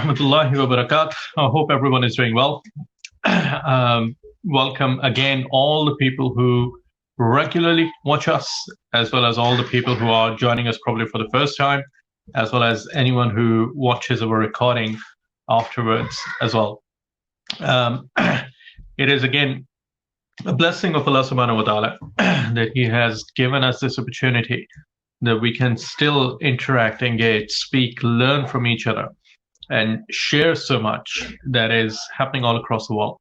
Rahmatullahi wa barakatuh. I hope everyone is doing well. Welcome again, all the people who regularly watch us, as well as all the people who are joining us probably for the first time, as well as anyone who watches our recording afterwards as well. It is again a blessing of Allah subhanahu wa ta'ala that He has given us this opportunity that we can still interact, engage, speak, learn from each other and share so much that is happening all across the world,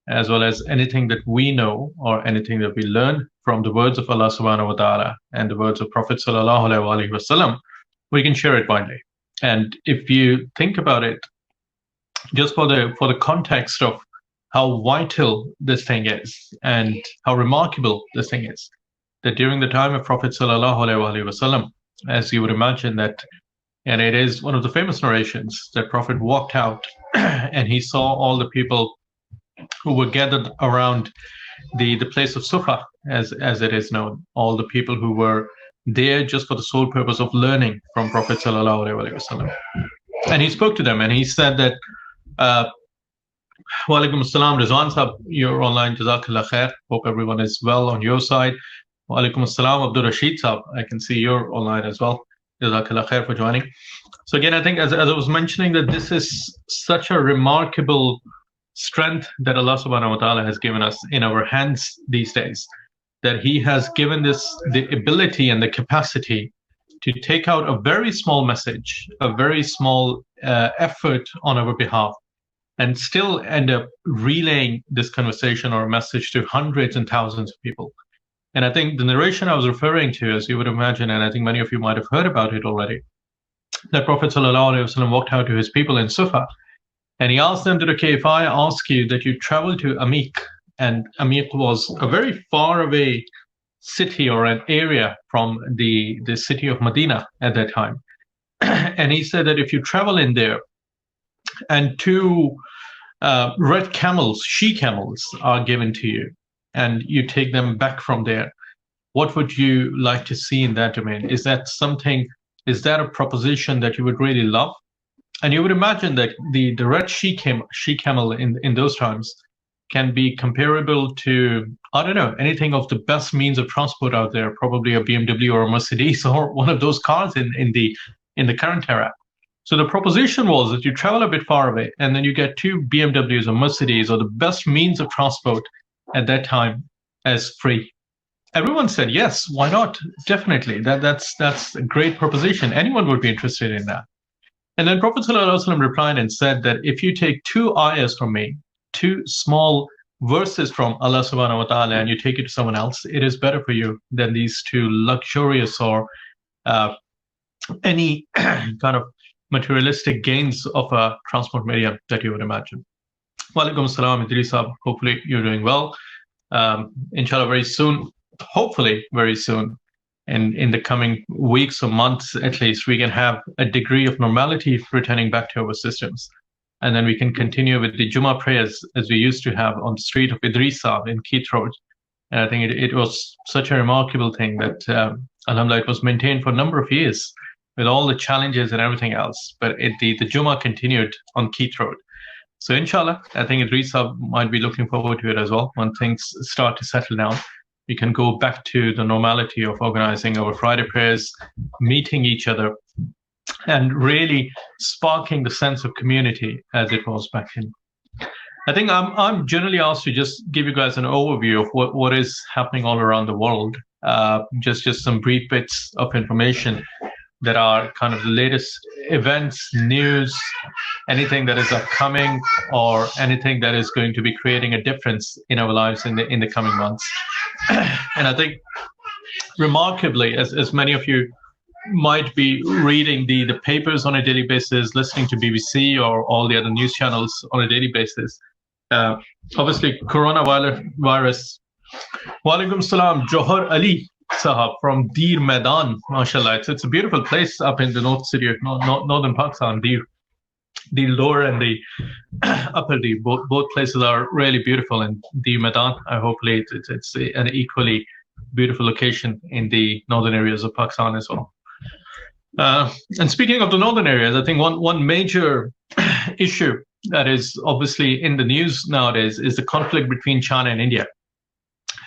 as well as anything that we know or anything that we learn from the words of Allah subhanahu wa ta'ala and the words of Prophet sallallahu alaihi wasallam, we can share it widely. And if you think about it, just for the context of how vital this thing is and how remarkable this thing is, that during the time of Prophet sallallahu alaihi wasallam, as you would imagine that, and it is one of the famous narrations that Prophet walked out and he saw all the people who were gathered around the place of Sufa, as it is known, all the people who were there just for the sole purpose of learning from Prophet sallallahu alaihi wasallam. And he spoke to them and he said that, Walaikum assalam, Rizwan Sahab, you're online, Jazakallah khair. Hope everyone is well on your side. Walaikum assalam, Abdul Rashid Sahab, I can see you're online as well. Jazakallah khair for joining. So again, I think as I was mentioning, that this is such a remarkable strength that Allah subhanahu wa ta'ala has given us in our hands these days, that He has given this the ability and the capacity to take out a very small message, a very small effort on our behalf, and still end up relaying this conversation or message to hundreds and thousands of people. And I think the narration I was referring to, as you would imagine, and I think many of you might have heard about it already, that Prophet ﷺ walked out to his people in Sufa, and he asked them that, okay, if I ask you that you travel to Amiq, and Amiq was a very far away city or an area from the city of Medina at that time. And he said that if you travel in there and two red camels, she camels, are given to you, and you take them back from there, what would you like to see in that domain? Is that a proposition that you would really love? And you would imagine that the red she camel in those times can be comparable to, I don't know, anything of the best means of transport out there, probably a BMW or a Mercedes or one of those cars in the current era. So the proposition was that you travel a bit far away and then you get two BMWs or Mercedes or the best means of transport at that time as free. Everyone said, yes, why not? Definitely. That's a great proposition. Anyone would be interested in that. And then Prophet ﷺ replied and said that if you take two ayahs from me, two small verses from Allah subhanahu wa ta'ala, and you take it to someone else, it is better for you than these two luxurious or any kind of materialistic gains of a transport medium that you would imagine. Walaikum assalam, Idris Sahab. Hopefully you're doing well. Inshallah, very soon, hopefully very soon, in the coming weeks or months at least, we can have a degree of normality returning back to our systems. And then we can continue with the Jummah prayers as we used to have on the street of Idris Sahab in Keith Road. And I think it was such a remarkable thing that, alhamdulillah, it was maintained for a number of years with all the challenges and everything else. But the Jummah continued on Keith Road. So inshallah, I think Idris Sahab might be looking forward to it as well. When things start to settle down, we can go back to the normality of organizing our Friday prayers, meeting each other, and really sparking the sense of community as it was back then. I think I'm generally asked to just give you guys an overview of what is happening all around the world. Just some brief bits of information that are kind of the latest events, news, anything that is upcoming, or anything that is going to be creating a difference in our lives in the coming months. And I think, remarkably, as many of you might be reading the papers on a daily basis, listening to BBC or all the other news channels on a daily basis, obviously coronavirus. Walaikum salam, Johar Ali Sahab from Dir Maidan, mashallah. It's a beautiful place up in the north city of northern Pakistan, Dir. The lower and the upper Dir, both places are really beautiful, and Dir Maidan, hopefully it's an equally beautiful location in the northern areas of Pakistan as well. And speaking of the northern areas, I think one major issue that is obviously in the news nowadays is the conflict between China and India.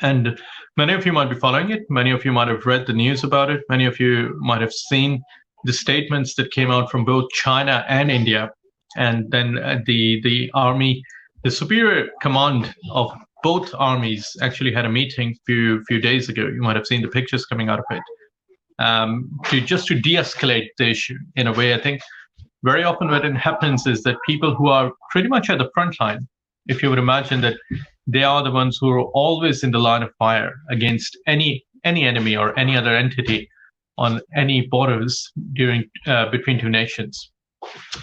And many of you might be following it. Many of you might have read the news about it. Many of you might have seen the statements that came out from both China and India. And then the army, the superior command of both armies actually had a meeting few days ago. You might have seen the pictures coming out of it. To de-escalate the issue in a way. I think very often what happens is that people who are pretty much at the front line, if you would imagine that they are the ones who are always in the line of fire against any enemy or any other entity on any borders between two nations.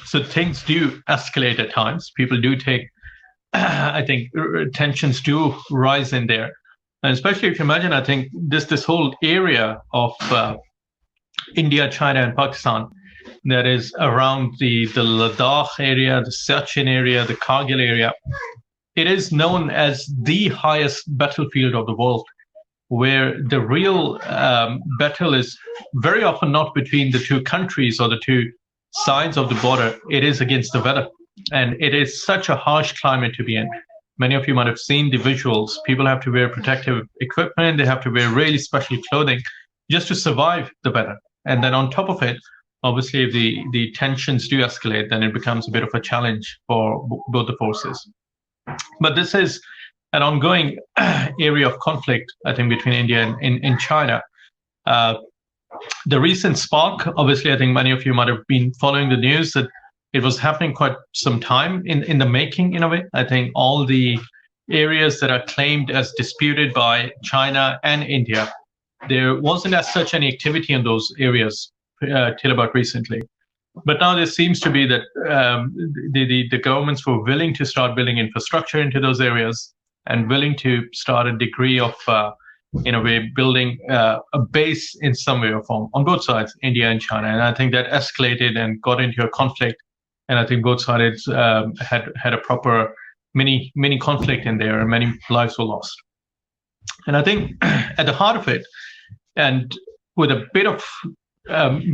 So things do escalate at times. People do take, I think, tensions do rise in there. And especially if you imagine, I think this whole area of India, China, and Pakistan that is around the Ladakh area, the Siachen area, the Kargil area, it is known as the highest battlefield of the world, where the real battle is very often not between the two countries or the two sides of the border. It is against the weather. And it is such a harsh climate to be in. Many of you might have seen the visuals. People have to wear protective equipment. They have to wear really special clothing just to survive the weather. And then on top of it, obviously, if the tensions do escalate, then it becomes a bit of a challenge for both the forces. But this is an ongoing area of conflict, I think, between India and China. The recent spark, obviously, I think many of you might have been following the news that it was happening quite some time in the making, in a way. I think all the areas that are claimed as disputed by China and India, there wasn't as such any activity in those areas till about recently. But now there seems to be that the governments were willing to start building infrastructure into those areas and willing to start a degree of, in a way, building a base in some way or form on both sides, India and China. And I think that escalated and got into a conflict. And I think both sides had a proper mini conflict in there, and many lives were lost. And I think at the heart of it, and with a bit of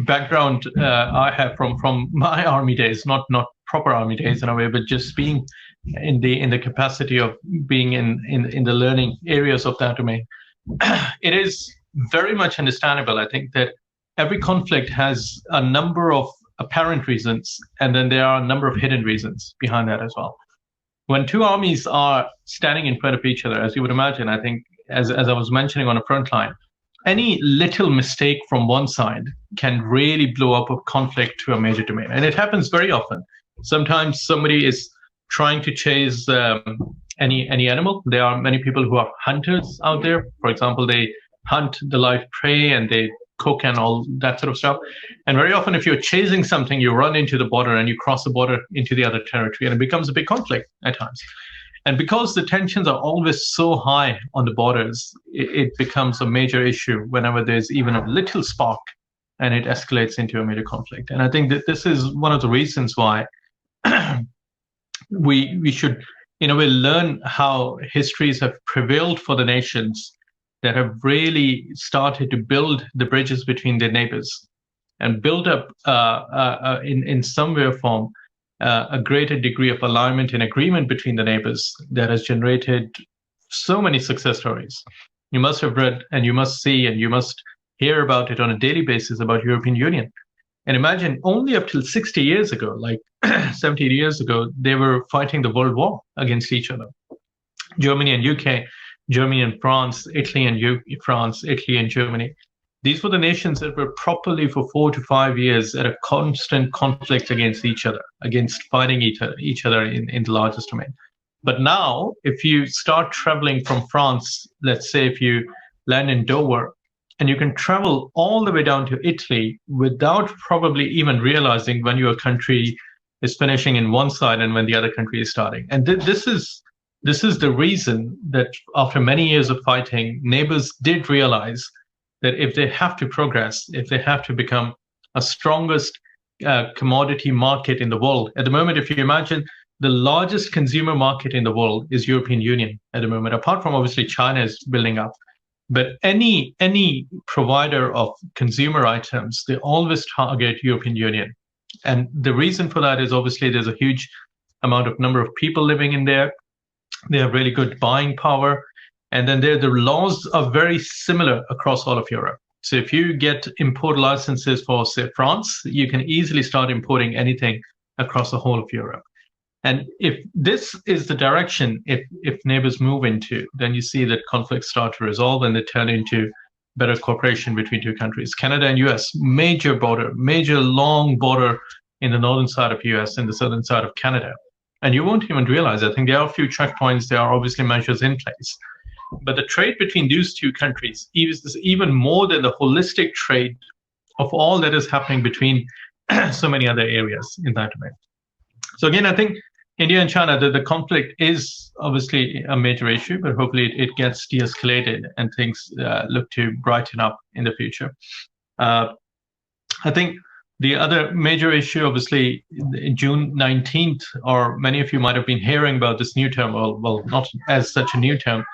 background I have from my army days, not proper army days in a way, but just being in the capacity of being in the learning areas of that domain, it is very much understandable. I think that every conflict has a number of apparent reasons, and then there are a number of hidden reasons behind that as well. When two armies are standing in front of each other, as you would imagine, I think, as I was mentioning on the front line, any little mistake from one side can really blow up a conflict to a major domain. And it happens very often. Sometimes somebody is trying to chase any animal. There are many people who are hunters out there. For example, they hunt the live prey and they cook and all that sort of stuff. And very often, if you're chasing something, you run into the border and you cross the border into the other territory, and it becomes a big conflict at times. And because the tensions are always so high on the borders, it becomes a major issue whenever there's even a little spark, and it escalates into a major conflict. And I think that this is one of the reasons why we should, in a way, learn how histories have prevailed for the nations that have really started to build the bridges between their neighbors and build up in some way or form a greater degree of alignment and agreement between the neighbors that has generated so many success stories. You must have read and you must see and you must hear about it on a daily basis about European Union. And imagine only up till 60 years ago, like 70 years ago, they were fighting the World War against each other. Germany and UK, Germany and France, Italy and France, Italy and Germany. These were the nations that were properly for 4 to 5 years at a constant conflict against each other, against fighting each other in the largest domain. But now, if you start traveling from France, let's say if you land in Dover, and you can travel all the way down to Italy without probably even realizing when your country is finishing in one side and when the other country is starting. And this is the reason that after many years of fighting, neighbors did realize that if they have to progress, if they have to become a strongest commodity market in the world, at the moment, if you imagine, the largest consumer market in the world is European Union at the moment, apart from obviously China is building up. But any provider of consumer items, they always target European Union. And the reason for that is obviously there's a huge amount of number of people living in there. They have really good buying power. And then the laws are very similar across all of Europe. So if you get import licenses for, say, France, you can easily start importing anything across the whole of Europe. And if this is the direction, if neighbors move into, then you see that conflicts start to resolve and they turn into better cooperation between two countries. Canada and US, major long border in the northern side of US and the southern side of Canada. And you won't even realize, I think there are a few checkpoints, there are obviously measures in place. But the trade between these two countries is even more than the holistic trade of all that is happening between so many other areas in that domain. So again, I think India and China, the conflict is obviously a major issue, but hopefully it gets de-escalated and things look to brighten up in the future. I think the other major issue, obviously, June 19th, or many of you might have been hearing about this new term, well, not as such a new term,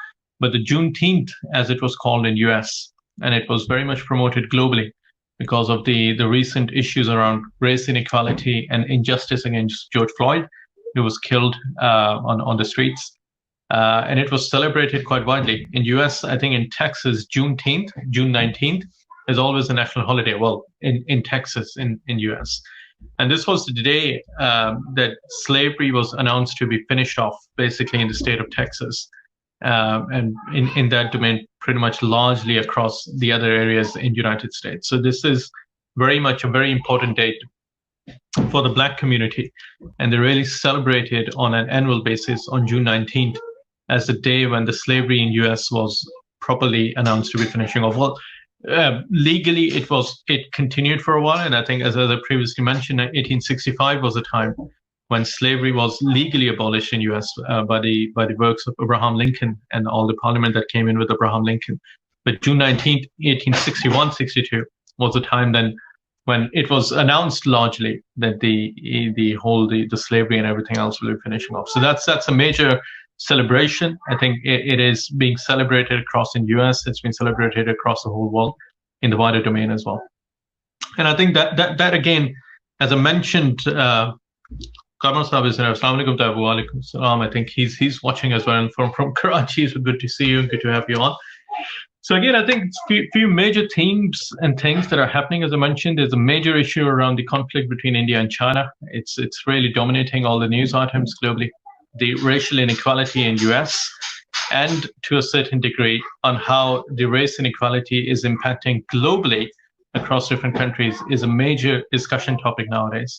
but the Juneteenth, as it was called in US, and it was very much promoted globally because of the recent issues around race inequality and injustice against George Floyd, who was killed on the streets. And it was celebrated quite widely. In US, I think in Texas, Juneteenth, June 19th, is always a national holiday. Well, in Texas, in US. And this was the day that slavery was announced to be finished off, basically in the state of Texas. And in that domain, pretty much largely across the other areas in the United States. So this is very much a very important date for the Black community. And they really celebrated on an annual basis on June 19th as the day when the slavery in US was properly announced to be finishing off. Well, legally, it continued for a while. And I think, as I previously mentioned, 1865 was a time when slavery was legally abolished in US by the works of Abraham Lincoln and all the parliament that came in with Abraham Lincoln. But June 19th, 1861-62 was the time then when it was announced largely that the slavery and everything else will be finishing off. So that's a major celebration. I think it is being celebrated across in US. It's been celebrated across the whole world in the wider domain as well. And I think that again, as I mentioned, Karmal Sahab is there. Assalamu alaikum wa alaikum salam. I think he's watching as well from Karachi. So good to see you. Good to have you on. So again, I think few major themes and things that are happening. As I mentioned, there's a major issue around the conflict between India and China. It's really dominating all the news items globally. The racial inequality in US, and to a certain degree on how the race inequality is impacting globally across different countries is a major discussion topic nowadays.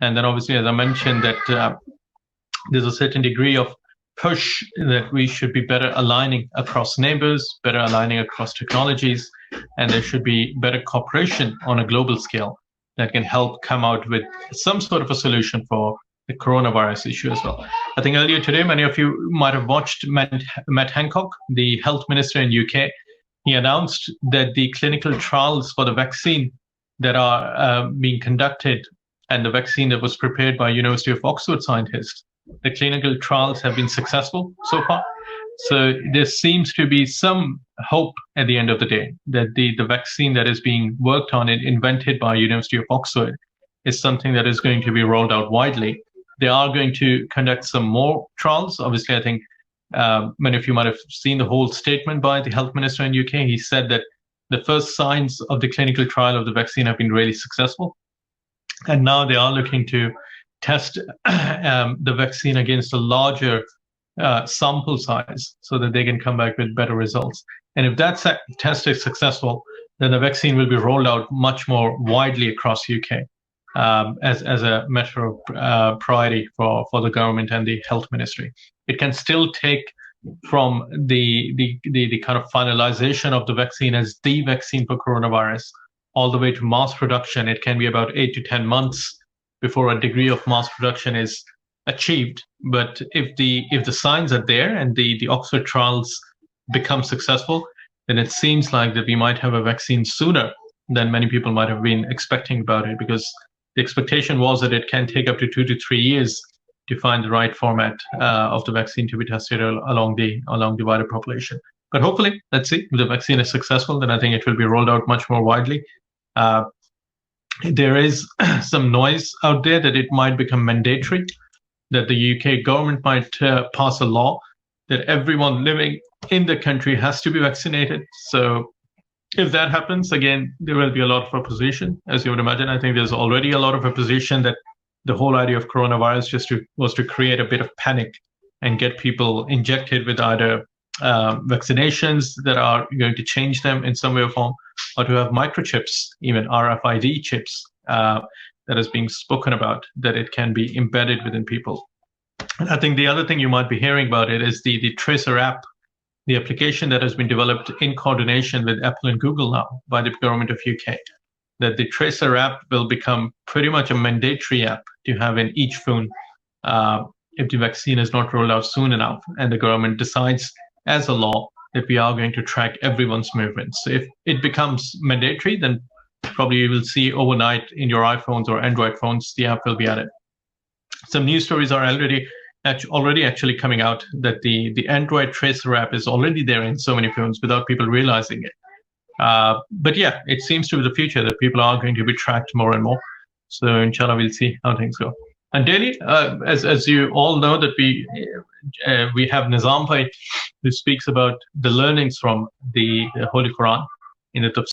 And then obviously, as I mentioned, that there's a certain degree of push that we should be better aligning across neighbors, better aligning across technologies, and there should be better cooperation on a global scale that can help come out with some sort of a solution for the coronavirus issue as well. I think earlier today, many of you might have watched Matt Hancock, the health minister in UK. He announced that the clinical trials for the vaccine that are being conducted and the vaccine that was prepared by University of Oxford scientists, the clinical trials have been successful so far. So there seems to be some hope at the end of the day that the vaccine that is being worked on and invented by University of Oxford is something that is going to be rolled out widely. They are going to conduct some more trials. Obviously, I think many of you might have seen the whole statement by the health minister in UK. He said that the first signs of the clinical trial of the vaccine have been really successful. And now they are looking to test the vaccine against a larger sample size so that they can come back with better results. And if that test is successful, then the vaccine will be rolled out much more widely across UK as a matter of priority for the government and the health ministry. It can still take from the kind of finalization of the vaccine as the vaccine for coronavirus all the way to mass production. It can be about 8 to 10 months before a degree of mass production is achieved. But if the signs are there and the Oxford trials become successful, then it seems like that we might have a vaccine sooner than many people might have been expecting about it, because the expectation was that it can take up to 2 to 3 years to find the right format of the vaccine to be tested along the wider population. But hopefully, let's see, if the vaccine is successful, then I think it will be rolled out much more widely. There is some noise out there that it might become mandatory, that the UK government might pass a law that everyone living in the country has to be vaccinated. So if that happens, again, there will be a lot of opposition, as you would imagine. I think there's already a lot of opposition that the whole idea of coronavirus was to create a bit of panic and get people injected with either vaccinations that are going to change them in some way or form, or to have microchips, even RFID chips, that is being spoken about, that it can be embedded within people. And I think the other thing you might be hearing about it is the Tracer app, the application that has been developed in coordination with Apple and Google now by the government of UK, that the Tracer app will become pretty much a mandatory app to have in each phone if the vaccine is not rolled out soon enough and the government decides as a law that we are going to track everyone's movements. So if it becomes mandatory, then probably you will see overnight in your iPhones or Android phones, the app will be added. Some news stories are already actually coming out that the Android Tracer app is already there in so many phones without people realizing it. But yeah, it seems to be the future that people are going to be tracked more and more. So inshallah, we'll see how things go. And daily, as you all know, that we have Nizam Bhai, who speaks about the learnings from the Holy Quran in the tafsir.